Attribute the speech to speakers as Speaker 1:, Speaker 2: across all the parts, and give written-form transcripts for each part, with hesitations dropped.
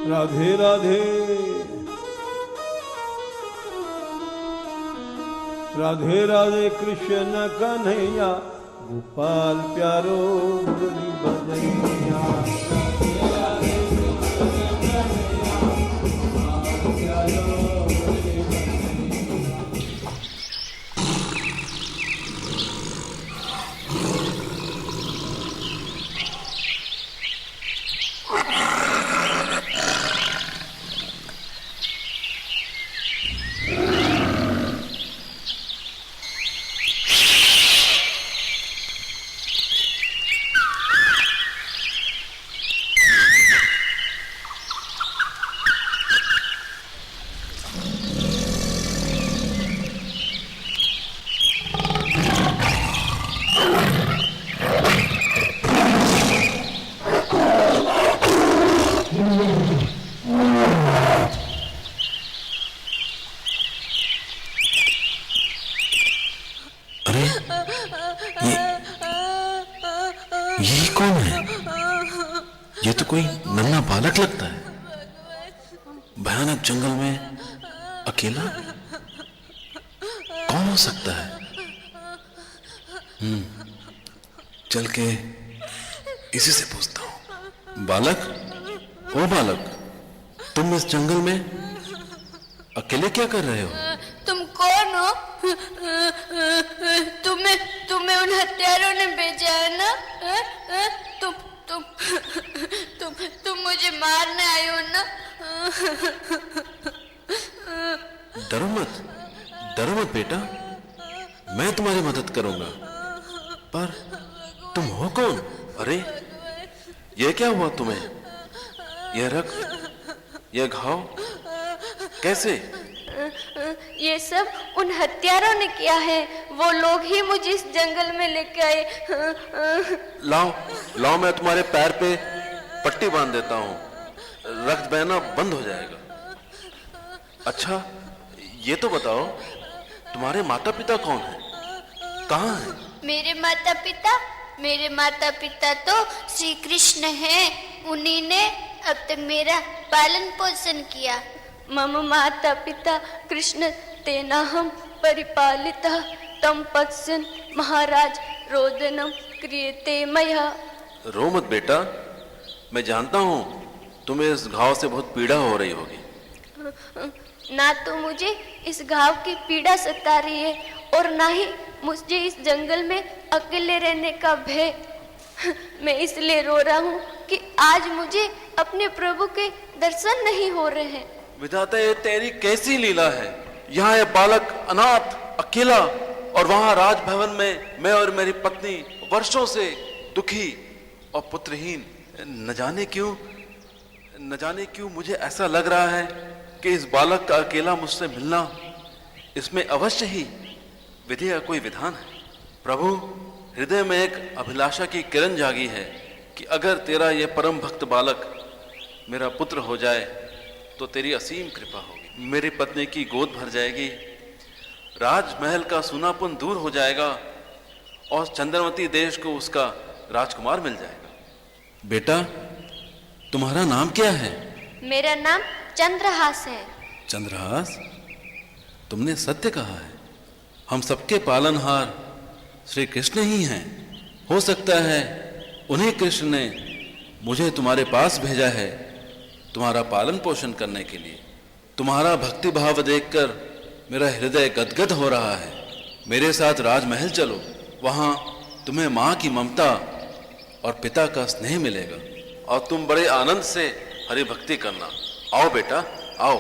Speaker 1: राधे राधे राधे राधे कृष्ण कन्हैया गोपाल प्यारो मुरली बजैया।
Speaker 2: ये कौन है? ये तो कोई नन्हा बालक लगता है। भयानक जंगल में अकेला कौन हो सकता है? चल के इसी से पूछता हूं। बालक, ओ बालक, तुम इस जंगल में अकेले क्या कर रहे हो?
Speaker 3: तुम कौन हो? तुम्हें उन हत्यारों ने भेजा है ना? तुम मुझे मारने आए हो ना?
Speaker 2: डरो मत बेटा, मैं तुम्हारी मदद करूंगा। पर तुम हो कौन? अरे ये क्या हुआ तुम्हें? यह रक्त, यह घाव कैसे?
Speaker 3: ये सब उन हत्यारों ने किया है। वो लोग ही मुझे इस जंगल में लेके आए।
Speaker 2: लाओ मैं तुम्हारे पैर पे पट्टी बांध देता हूं, रक्त बहना बंद हो जाएगा। अच्छा ये तो बताओ, तुम्हारे माता पिता कौन है, कहाँ हैं?
Speaker 3: मेरे माता पिता तो श्री कृष्ण हैं। उन्हीं ने अब तक मेरा पालन पोषण किया। मम माता पिता कृष्ण तेना हम परिपालिता तम पश्यन् महाराज रोदनम क्रियते मया।
Speaker 2: रो मत बेटा, मैं जानता हूँ तुम्हें इस घाव से बहुत पीड़ा हो रही होगी।
Speaker 3: ना तो मुझे इस घाव की पीड़ा सता रही है और ना ही मुझे इस जंगल में अकेले रहने का भय। मैं इसलिए रो रहा हूँ कि आज मुझे अपने प्रभु के दर्शन नहीं हो रहे हैं।
Speaker 2: विधाता, ये तेरी कैसी लीला है? यहाँ ये बालक अनाथ अकेला, और वहां राजभवन में मैं और मेरी पत्नी वर्षों से दुखी और पुत्रहीन। न जाने क्यों मुझे ऐसा लग रहा है कि इस बालक का अकेला मुझसे मिलना, इसमें अवश्य ही विधि का कोई विधान है। प्रभु, हृदय में एक अभिलाषा की किरण जागी है कि अगर तेरा यह परम भक्त बालक मेरा पुत्र हो जाए तो तेरी असीम कृपा होगी। मेरी पत्नी की गोद भर जाएगी, राजमहल का सूनापन दूर हो जाएगा और चंद्रवती देश को उसका राजकुमार मिल जाएगा। बेटा, तुम्हारा नाम क्या है?
Speaker 3: मेरा नाम चंद्रहास है।
Speaker 2: चंद्रहास, तुमने सत्य कहा है। हम सबके पालनहार श्री कृष्ण ही हैं। हो सकता है उन्हीं कृष्ण ने मुझे तुम्हारे पास भेजा है तुम्हारा पालन पोषण करने के लिए। तुम्हारा भक्ति भाव देखकर मेरा हृदय गदगद हो रहा है। मेरे साथ राजमहल चलो, वहां तुम्हें माँ की ममता और पिता का स्नेह मिलेगा और तुम बड़े आनंद से हरि भक्ति करना। आओ बेटा, आओ।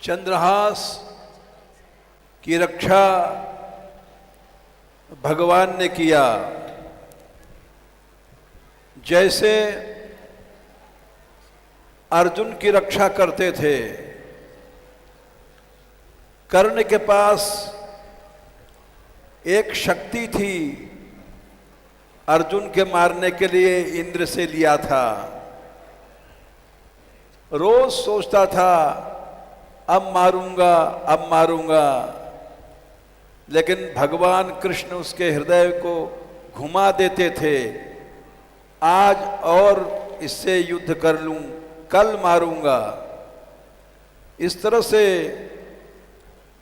Speaker 1: चंद्रहास की रक्षा भगवान ने किया। जैसे अर्जुन की रक्षा करते थे। कर्ण के पास एक शक्ति थी, अर्जुन के मारने के लिए इंद्र से लिया था। रोज सोचता था अब मारूंगा अब मारूंगा, लेकिन भगवान कृष्ण उसके हृदय को घुमा देते थे। आज और इससे युद्ध कर लूं, कल मारूंगा। इस तरह से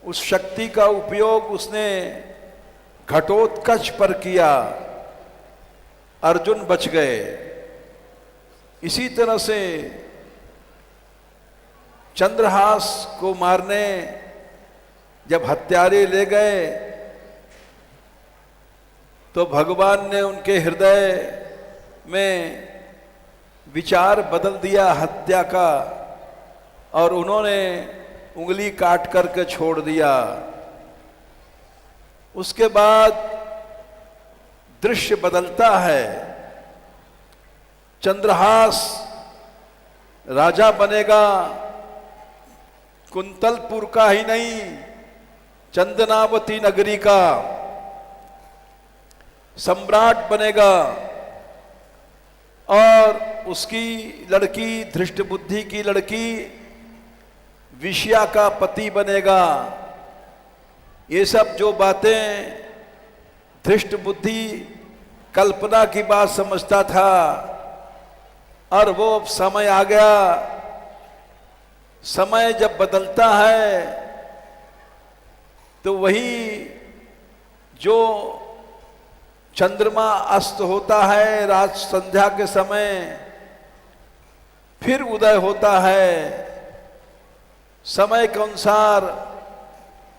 Speaker 1: उस शक्ति का उपयोग उसने घटोत्कच पर किया, अर्जुन बच गए। इसी तरह से चंद्रहास को मारने जब हत्यारे ले गए तो भगवान ने उनके हृदय में विचार बदल दिया हत्या का, और उन्होंने उंगली काट करके छोड़ दिया। उसके बाद दृश्य बदलता है। चंद्रहास राजा बनेगा, कुंतलपुर का ही नहीं, चंदनावती नगरी का सम्राट बनेगा, और उसकी लड़की, धृष्ट बुद्धि की लड़की विषया का पति बनेगा। ये सब जो बातें धृष्ट बुद्धि कल्पना की बात समझता था, और वो समय आ गया। समय जब बदलता है तो वही जो चंद्रमा अस्त होता है रात संध्या के समय, फिर उदय होता है। समय के अनुसार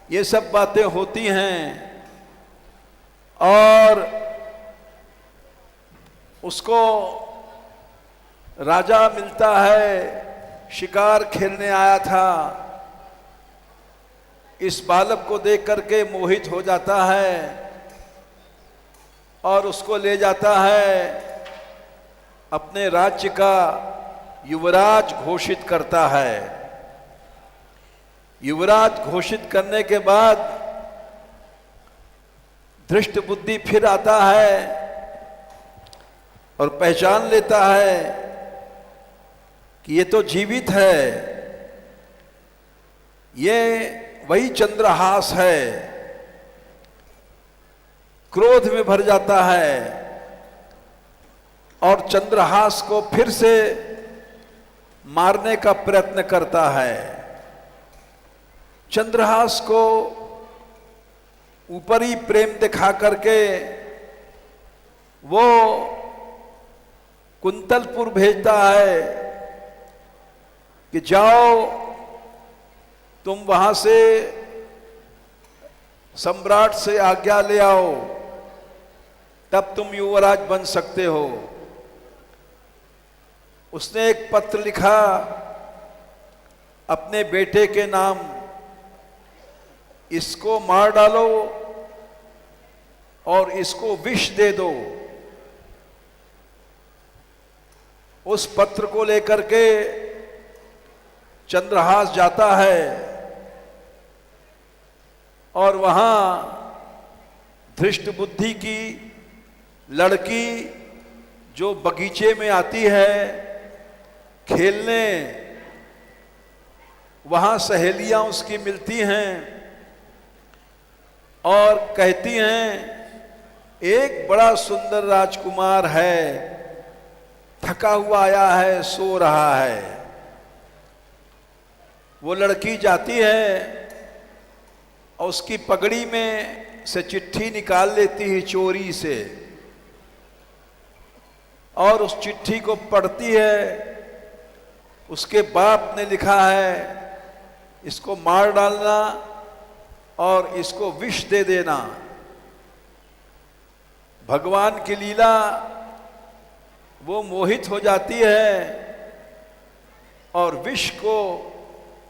Speaker 1: ये सब बातें होती हैं, और उसको राजा मिलता है, शिकार खेलने आया था। इस बालक को देख करके मोहित हो जाता है और उसको ले जाता है, अपने राज्य का युवराज घोषित करता है। युवराज घोषित करने के बाद धृष्ट बुद्धि फिर आता है और पहचान लेता है कि ये तो जीवित है, ये वही चंद्रहास है। क्रोध में भर जाता है और चंद्रहास को फिर से मारने का प्रयत्न करता है। चंद्रहास को ऊपरी प्रेम दिखा करके वो कुंतलपुर भेजता है कि जाओ तुम वहां से सम्राट से आज्ञा ले आओ, तब तुम युवराज बन सकते हो। उसने एक पत्र लिखा अपने बेटे के नाम, इसको मार डालो और इसको विष दे दो। उस पत्र को लेकर के चंद्रहास जाता है और वहां धृष्ट बुद्धि की लड़की जो बगीचे में आती है खेलने, वहां सहेलियां उसकी मिलती हैं और कहती हैं एक बड़ा सुंदर राजकुमार है, थका हुआ आया है, सो रहा है। वो लड़की जाती है और उसकी पगड़ी में से चिट्ठी निकाल लेती है चोरी से, और उस चिट्ठी को पढ़ती है। उसके बाप ने लिखा है इसको मार डालना और इसको विष दे देना। भगवान की लीला, वो मोहित हो जाती है और विष को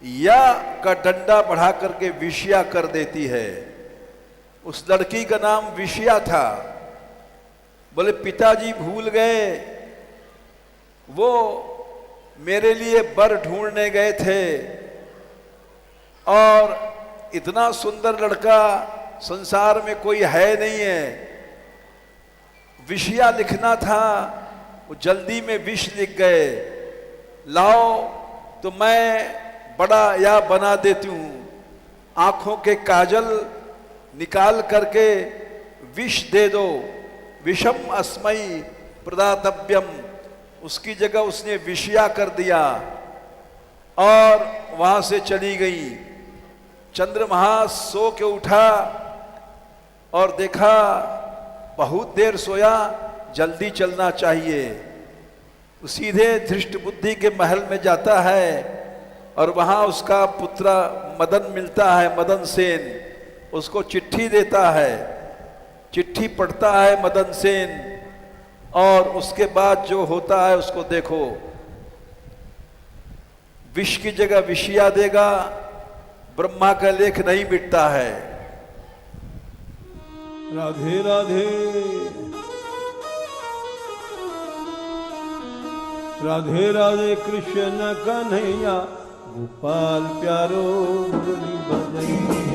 Speaker 1: या का डंडा बढ़ा करके विषया कर देती है। उस लड़की का नाम विषया था। बोले पिताजी भूल गए, वो मेरे लिए वर ढूंढने गए थे और इतना सुंदर लड़का संसार में कोई है नहीं है। विषया लिखना था, वो जल्दी में विष लिख गए। लाओ तो मैं बड़ा या बना देती हूँ। आंखों के काजल निकाल करके विष दे दो, विषम अस्मयी प्रदातव्यम, उसकी जगह उसने विषया कर दिया और वहां से चली गई। चंद्रमा सो के उठा और देखा बहुत देर सोया, जल्दी चलना चाहिए। सीधे धृष्ट बुद्धि के महल में जाता है और वहां उसका पुत्र मदन मिलता है, मदन सेन उसको चिट्ठी देता है। चिट्ठी पढ़ता है मदन सेन और उसके बाद जो होता है उसको देखो। विष की जगह विषया देगा, ब्रह्मा का लेख नहीं मिटता है।
Speaker 4: राधे राधे राधे राधे कृष्ण कन्हैया, गोपाल प्यारो मुरली बजैया।